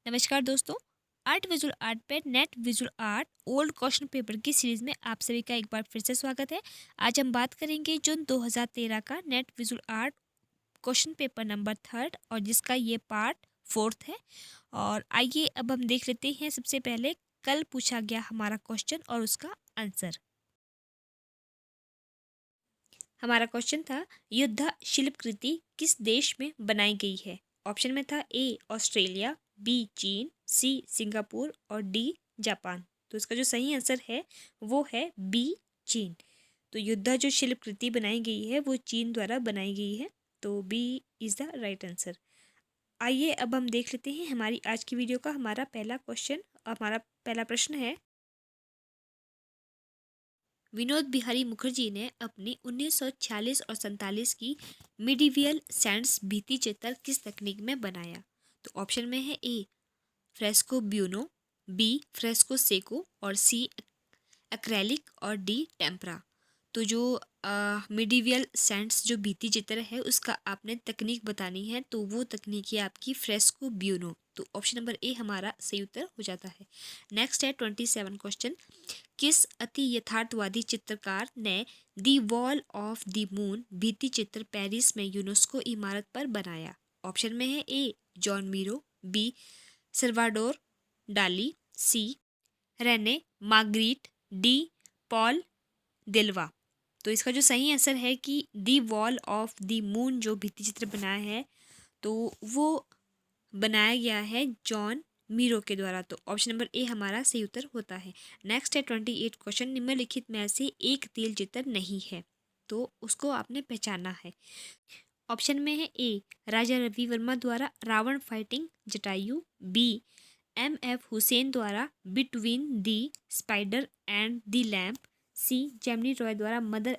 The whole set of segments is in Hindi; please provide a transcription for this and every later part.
नमस्कार दोस्तों। आर्ट विजुअल आर्ट पे net visual art old question paper की सीरीज में आप सभी का एक बार फिर से स्वागत है। आज हम बात करेंगे जून 2013 का net visual art question paper number 3 और जिसका ये पार्ट 4 है। और आइए अब हम देख लेते हैं सबसे पहले कल पूछा गया हमारा क्वेश्चन और उसका आंसर। हमारा क्वेश्चन था युद्ध शिल्पकृति किस देश में बनाई गई है। ऑप्शन में था ए ऑस्ट्रेलिया, बी चीन, सी सिंगापुर और डी जापान। तो इसका जो सही आंसर है वो है बी चीन। तो युद्ध जो शिल्पकृति बनाई गई है वो चीन द्वारा बनाई गई है। तो B is the right answer. आइए अब हम देख लेते हैं हमारी आज की वीडियो का हमारा पहला प्रश्न है। विनोद बिहारी मुखर्जी ने अपनी 1946 और 47 की मिडिवियल सैंड्स भित्ति चित्र किस तकनीक में बनाया। तो ऑप्शन में है A fresco buono, B fresco secco और सी एक्रेलिक और डी टेम्परा। तो जो मिडिवियल सैंड्स जो भित्ति चित्र है उसका आपने तकनीक बतानी है, तो वो तकनीक है आपकी फ्रेस्को ब्यूनो। तो ऑप्शन नंबर ए हमारा सही उत्तर हो जाता है। नेक्स्ट है 27 क्वेश्चन। किस अति यथार्थवादी चित्रकार ने the wall of the moon भित्ति चित्र पेरिस में यूनेस्को इमारत पर बनाया। ऑप्शन में है ए जॉन मीरो, बी सल्वाडोर डाली, सी रेने मार्गरीट, डी पॉल दिलवा। तो इसका जो सही आंसर है कि the wall of the moon जो भित्ति चित्र बनाया है तो वो बनाया गया है जॉन मीरो के द्वारा। तो ऑप्शन नंबर ए हमारा सही उत्तर होता है। नेक्स्ट है 28 क्वेश्चन। निम्नलिखित में से एक तेल चित्र नहीं है, तो उसको आपने पहचानना है। ऑप्शन में है ए राजा रवि वर्मा द्वारा Ravana fighting Jatayu, B M F. Husain द्वारा between the spider and the lamp, C Jamini Roy द्वारा mother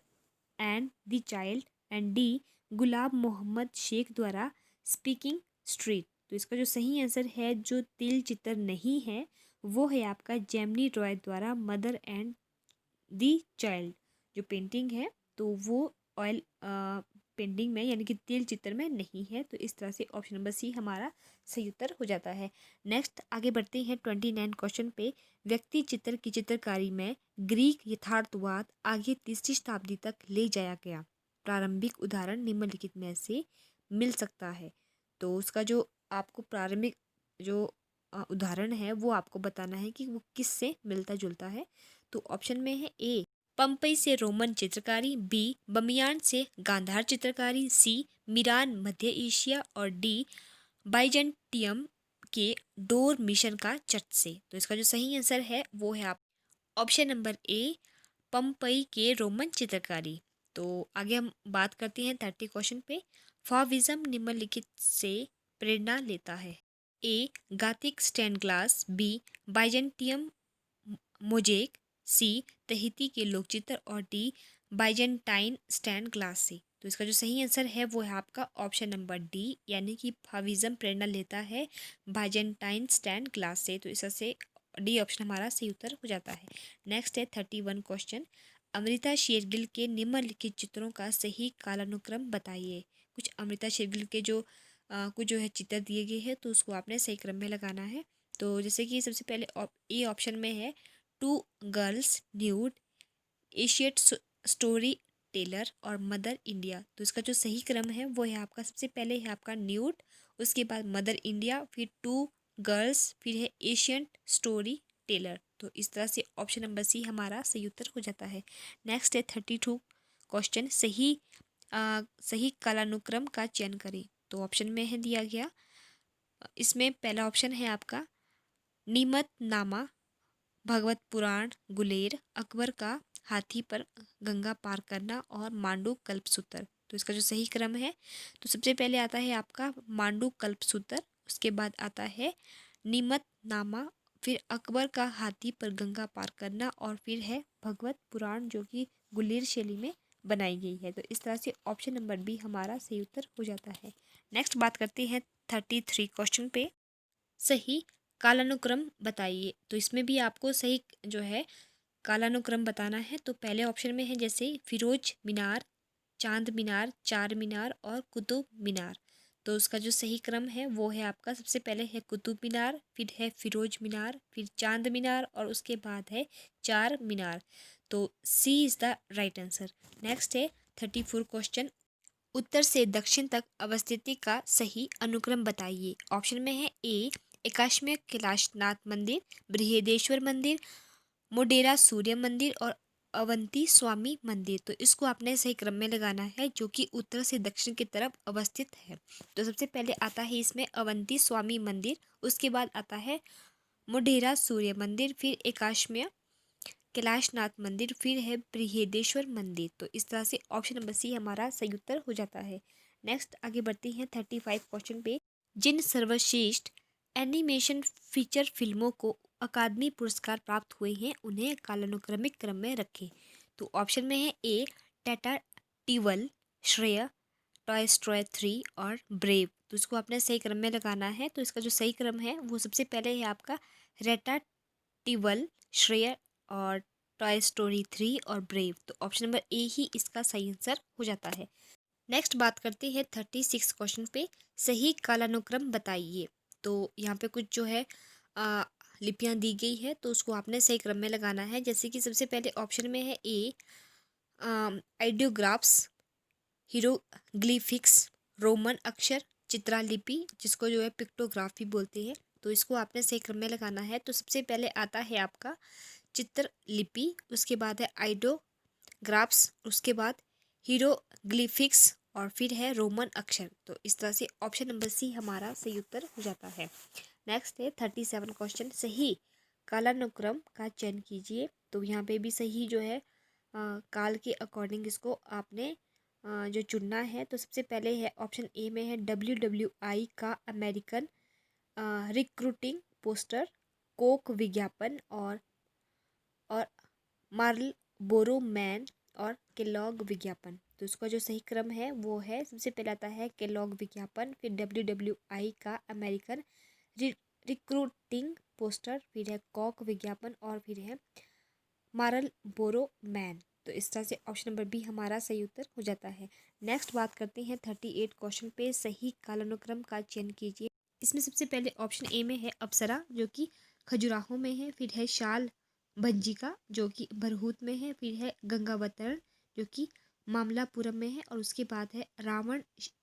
and the child and D Gulam Mohammed Sheikh द्वारा स्पीकिंग स्ट्रीट। तो इसका जो सही आंसर है जो तिल चित्र नहीं है वो है आपका जेमिनी रॉय द्वारा मदर एंड दी चाइल्ड जो पेंटिंग है, तो वो ऑयल पेंटिंग में यानी कि तिल चित्र में नहीं है। तो इस तरह से ऑप्शन नंबर सी हमारा सही उत्तर हो जाता है। नेक्स्ट आगे बढ़ते हैं 29 क्वेश्चन पे। व्यक्ति चित्र की चित्रकारी में ग्रीक यथार्थवाद आगे तीसरी शताब्दी तक ले जाया गया। प्रारंभिक उदाहरण निम्नलिखित में से मिल सकता है। तो उसका जो आपको प्रारंभिक जो उदाहरण है वो आपको बताना है कि वो किस से मिलता जुलता है। तो ऑप्शन में है ए पंपई से रोमन चित्रकारी, बी बमियान से गांधार चित्रकारी, सी मिरान मध्य एशिया और डी बाइजेंटियम के डोर मिशन का चर्च से। तो इसका जो सही आंसर है वो है आप ऑप्शन नंबर ए पंपई के रोमन चित्रकारी। तो आगे हम बात करते हैं 30 क्वेश्चन पे। फॉविज्म निम्नलिखित से प्रेरणा लेता है। A Gothic stained glass, B Byzantium mosaic, C Tahiti के लोकचित्र और डी बाइजेंटाइन स्टैंड ग्लास से। तो इसका जो सही आंसर है वो है आपका ऑप्शन नंबर डी यानी कि फाविज्म प्रेरणा लेता है बाइजेंटाइन स्टैंड ग्लास से। तो इसका से डी ऑप्शन हमारा सही उत्तर हो जाता है। नेक्स्ट है 31 क्वेश्चन। अमृता शेरगिल के निम्नलिखित चित्रों का सही कालानुक्रम बताइए। कुछ अमृता शेरगिल के जो कुछ जो है चित्र दिए गए हैं तो उसको आपने सही क्रम में लगाना है। तो जैसे कि सबसे पहले ए ऑप्शन में है टू गर्ल्स न्यूड, एशियट स्टोरी टेलर और मदर इंडिया। तो इसका जो सही क्रम है वो है आपका सबसे पहले है आपका न्यूड, उसके बाद मदर इंडिया, फिर टू गर्ल्स, फिर है एशियंट स्टोरी टेलर। तो इस तरह से ऑप्शन नंबर सी हमारा सही उत्तर हो जाता है। नेक्स्ट है 32 क्वेश्चन। सही कालानुक्रम का चयन करें। तो ऑप्शन में है दिया गया, इसमें पहला ऑप्शन है आपका नीमत नामा, भगवत पुराण, गुलेर, अकबर का हाथी पर गंगा पार करना और मांडू कल्पसूत्र। तो इसका जो सही क्रम है तो सबसे पहले आता है आपका मांडू कल्पसूत्र, उसके बाद आता है नीमत नामा, फिर अकबर का हाथी पर गंगा पार करना और फिर है भगवत पुराण जो कि गुलेर शैली में बनाई गई है। तो इस तरह से ऑप्शन नंबर बी हमारा सही उत्तर हो जाता है। नेक्स्ट बात करते हैं 33 क्वेश्चन पे। सही कालानुक्रम बताइए। तो इसमें भी आपको सही जो है कालानुक्रम बताना है। तो पहले ऑप्शन में है जैसे फिरोज मीनार, चांद मीनार, चार मीनार और कुतुब मीनार। तो उसका जो सही क्रम है वो है आपका, सबसे पहले है कुतुब मीनार, फिर है फिरोज मीनार, फिर चांद मीनार और उसके बाद है चार मीनार। तो C is the right answer. Next है 34 क्वेश्चन, उत्तर से दक्षिण तक अवस्थिति का सही अनुक्रम बताइए। ऑप्शन में है ए एकाश्म कैलाशनाथ मंदिर, बृहदेश्वर मंदिर, मोडेरा सूर्य मंदिर और अवंती स्वामी मंदिर। तो इसको आपने सही क्रम में लगाना है जो कि उत्तर से दक्षिण की तरफ अवस्थित है। तो सबसे पहले आता है इसमें अवंती स्वामी मंदिर, उसके बाद आता है मोढेरा सूर्य मंदिर, फिर एकाश्म कैलाशनाथ मंदिर, फिर है बृहदेश्वर मंदिर। तो इस तरह से ऑप्शन नंबर सी हमारा सही उत्तर हो जाता है। नेक्स्ट आगे बढ़ते हैं 35 क्वेश्चन पे, जिन सर्वश्रेष्ठ एनिमेशन फीचर फिल्मों को अकादमी पुरस्कार प्राप्त हुए हैं उन्हें कालानुक्रमिक क्रम में रखें। तो ऑप्शन में है ए टेटाटिवल, श्रेय, टॉय स्टोरी 3 और ब्रेव। तो इसको आपने सही क्रम में लगाना है। तो इसका जो सही क्रम है वो सबसे पहले है आपका रेटाटिवल, श्रेय और टॉय स्टोरी 3 और ब्रेव। तो ऑप्शन नंबर ए ही इसका सही आंसर हो जाता है। नेक्स्ट बात करते हैं 36 क्वेश्चन पे, सही कालानुक्रम बताइए। तो यहाँ पे कुछ जो है लिपियाँ दी गई है तो उसको आपने सही क्रम में लगाना है। जैसे कि सबसे पहले ऑप्शन में है ए आइडियोग्राफ्स, हीरोग्लिफिक्स, रोमन अक्षर, चित्रालिपि जिसको जो है पिक्टोग्राफी बोलते हैं। तो इसको आपने सही क्रम में लगाना है। तो सबसे पहले आता है आपका चित्रलिपि, उसके बाद है आइडियोग्राफ्स, उसके बाद हीरोग्लिफिक्स और फिर है रोमन अक्षर। तो इस तरह से ऑप्शन नंबर सी हमारा सही उत्तर हो जाता है। नेक्स्ट है 37 क्वेश्चन, सही कालानुक्रम का चयन कीजिए। तो यहाँ पे भी सही जो है काल के अकॉर्डिंग इसको आपने जो चुनना है। तो सबसे पहले है ऑप्शन ए में है WWI का अमेरिकन रिक्रूटिंग पोस्टर, कोक विज्ञापन और मार्लबोरो मैन और केलॉग विज्ञापन। तो इसका जो सही क्रम है वो है, सबसे पहले आता है केलॉग विज्ञापन, फिर WWI का अमेरिकन रिक्रूटिंग पोस्टर, फिर है कॉक विज्ञापन और फिर है मार्लबोरो मैन। तो इस तरह से ऑप्शन नंबर बी हमारा सही उत्तर हो जाता है। नेक्स्ट बात करते हैं 38 क्वेश्चन पे, सही कालानुक्रम का चयन कीजिए। इसमें सबसे पहले ऑप्शन ए में है अप्सरा जो कि खजुराहो में है, फिर है शाल भंजिका जो कि भरहूत में है, फिर है गंगावतरण जो कि मामलापुरम में है और उसके बाद है रावण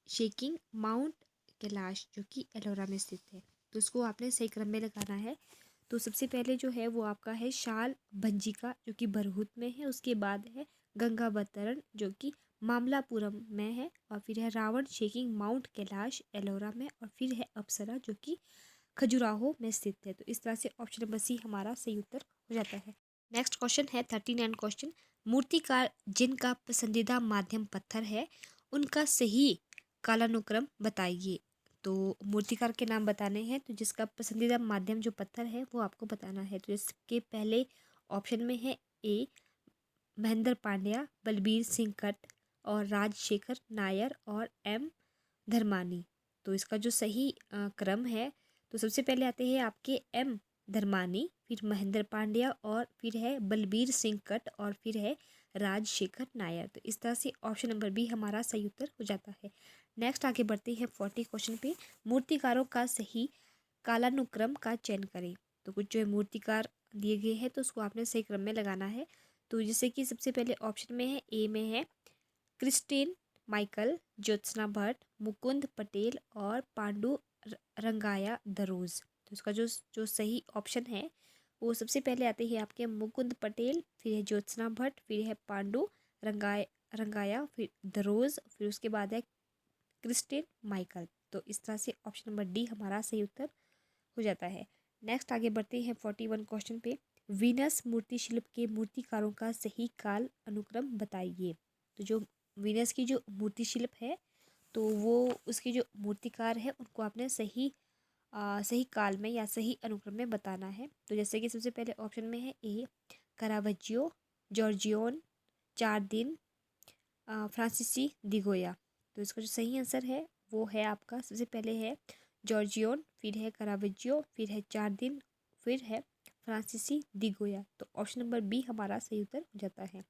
शेकिंग माउंट कैलाश जो कि एलोरा में स्थित है। तो उसको आपने सही क्रम में लगाना है। तो सबसे पहले जो है वो आपका है शाल भंजिका जो कि भरहूत में है, उसके बाद है गंगावतरण जो कि मामलापुरम में है और फिर है रावण शेकिंग माउंट कैलाश एलोरा में और फिर है अप्सरा जो कि खजुराहो में स्थित है। तो इस तरह से ऑप्शन नंबर सी हमारा सही उत्तर हो जाता है। नेक्स्ट क्वेश्चन है 39 क्वेश्चन, मूर्तिकार जिनका पसंदीदा माध्यम पत्थर है उनका सही कालानुक्रम बताइए। तो मूर्तिकार के नाम बताने हैं, तो जिसका पसंदीदा माध्यम जो पत्थर है वो आपको बताना है। तो इसके पहले ऑप्शन में है ए महेंद्र पांड्या, बलबीर सिंह कट और राजशेखर नायर और एम धर्मानी। तो इसका जो सही क्रम है, तो सबसे पहले आते हैं आपके एम धर्मानी, फिर महेंद्र पांड्या और फिर है बलबीर सिंह कट और फिर है राजशेखर नायर। तो इस तरह से ऑप्शन नंबर बी हमारा सही उत्तर हो जाता है। नेक्स्ट आगे बढ़ते हैं 40 क्वेश्चन पे, मूर्तिकारों का सही कालानुक्रम का चयन करें। तो कुछ जो है मूर्तिकार दिए गए हैं तो उसको आपने सही क्रम में लगाना है। तो जैसे कि सबसे पहले ऑप्शन में है ए में है क्रिस्टीन माइकल, ज्योत्सना भट्ट, मुकुंद पटेल और पांडु रंगाया दरोज। तो इसका जो जो सही ऑप्शन है वो सबसे पहले आते हैं आपके मुकुंद पटेल, फिर है ज्योत्सना भट्ट, फिर है पांडु रंगाया, फिर दरोज, फिर उसके बाद है क्रिस्टीन माइकल। तो इस तरह से ऑप्शन नंबर डी हमारा सही उत्तर हो जाता है। नेक्स्ट आगे बढ़ते हैं 41 क्वेश्चन पे, वीनस मूर्ति शिल्प के मूर्तिकारों का सही काल अनुक्रम बताइए। तो जो वीनस की जो मूर्ति शिल्प है तो वो उसके जो मूर्तिकार है उनको आपने सही काल में या सही अनुक्रम में बताना है। तो जैसे कि सबसे पहले ऑप्शन में है ए करावज्जियो, जॉर्जियोन, चार दिन, फ्रांसीसी दिगोया। तो इसका जो सही आंसर है वो है आपका, सबसे पहले है जॉर्जियोन, फिर है करावज्जियो, फिर है चार दिन, फिर है फ्रांसीसी दिगोया। तो ऑप्शन नंबर बी हमारा सही उत्तर हो जाता है।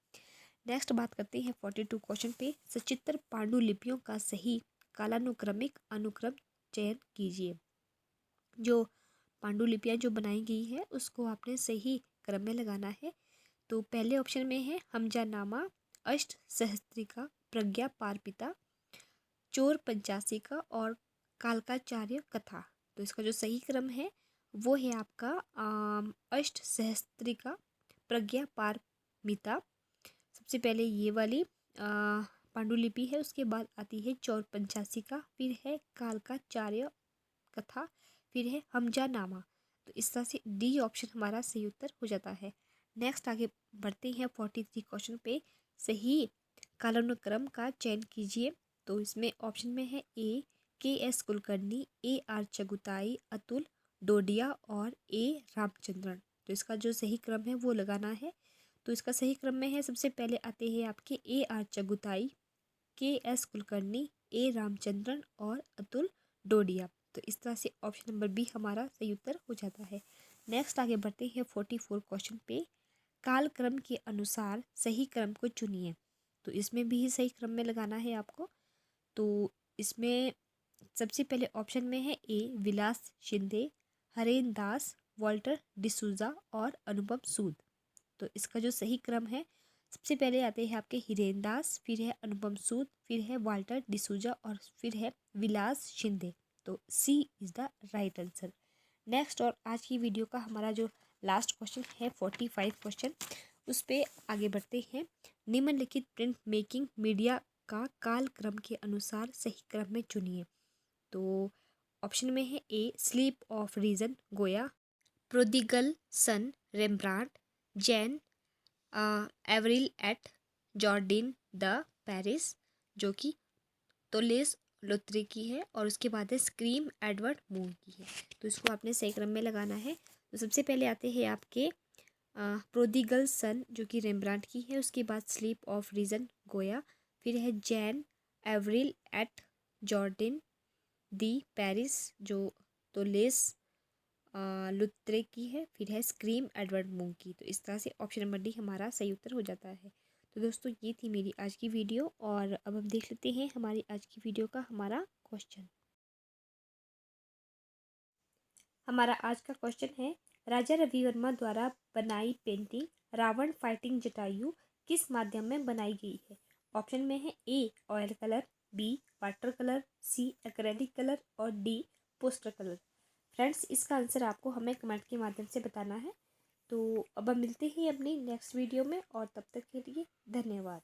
नेक्स्ट बात करते हैं 42 क्वेश्चन पे, सचित्र पांडुलिपियों का सही कालानुक्रमिक अनुक्रम चयन कीजिए। जो पांडुलिपियाँ जो बनाई गई है उसको आपने सही क्रम में लगाना है। तो पहले ऑप्शन में है हमजानामा, अष्ट सहस्त्रिका, प्रज्ञा पारपिता, चोर पंचासिका और कालकाचार्य कथा। तो इसका जो सही क्रम है वो है आपका अष्ट सहस्त्रिका, प्रज्ञा पारमिता, सबसे पहले ये वाली पांडुलिपि है, उसके बाद आती है चौर पंचासिका, फिर है कालकाचार्य कथा, फिर है हमजानामा। तो इस तरह से डी ऑप्शन हमारा सही उत्तर हो जाता है। नेक्स्ट आगे बढ़ते हैं 43 क्वेश्चन पे। सही कालानुक्रम का चयन कीजिए। तो इसमें ऑप्शन में है A K S. Kulkarni, A R Chughtai, Atul Dodiya और ए रामचंद्रन। तो इसका जो सही क्रम है वो लगाना है। तो इसका सही क्रम में है, सबसे पहले आते हैं आपके ए आर चगुताई, के.एस. कुलकर्णी, ए रामचंद्रन और अतुल डोडिया। तो इस तरह से ऑप्शन नंबर बी हमारा सही उत्तर हो जाता है। नेक्स्ट आगे बढ़ते हैं 44 क्वेश्चन पे। काल क्रम के अनुसार सही क्रम को चुनिए। तो इसमें भी सही क्रम में लगाना है आपको। तो इसमें सबसे पहले ऑप्शन में है ए विलास शिंदे, हरेन दास, वॉल्टर डिसूजा और अनुपम सूद। तो इसका जो सही क्रम है, सबसे पहले आते हैं आपके हिरेन दास, फिर है अनुपम सूद, फिर है वाल्टर डिसूजा और फिर है विलास शिंदे। तो C is the right answer. Next और आज की वीडियो का हमारा जो लास्ट क्वेश्चन है 45 क्वेश्चन, उस पर आगे बढ़ते हैं। निम्नलिखित प्रिंट मेकिंग मीडिया का काल क्रम के अनुसार सही क्रम में चुनिए। तो ऑप्शन में है ए sleep of reason Goya, prodigal son Rembrandt, Jane Avril at Jardin de Paris जो कि तोलेस लोत्रे की है, और उसके बाद है स्क्रीम एडवर्ड मून की है। तो इसको आपने सही क्रम में लगाना है। तो सबसे पहले आते हैं आपके प्रोदिगल सन जो कि रेम्ब्रांट की है, उसके बाद स्लीप ऑफ रीजन गोया, फिर है Jain Avril at Jordin the Paris जो तोलेस लुत्रे की है, फिर है स्क्रीम एडवर्ड मूंग की। तो इस तरह से ऑप्शन नंबर डी हमारा सही उत्तर हो जाता है। तो दोस्तों ये थी मेरी आज की वीडियो, और अब हम देख लेते हैं हमारी आज की वीडियो का हमारा क्वेश्चन। हमारा आज का क्वेश्चन है, राजा रवि वर्मा द्वारा बनाई पेंटिंग रावण फाइटिंग जटायु किस माध्यम में बनाई गई है। ऑप्शन में है A oil colour, B water colour, C acrylic colour और डी पोस्टर कलर। फ्रेंड्स इसका आंसर आपको हमें कमेंट के माध्यम से बताना है। तो अब हम मिलते हैं अपनी नेक्स्ट वीडियो में, और तब तक के लिए धन्यवाद।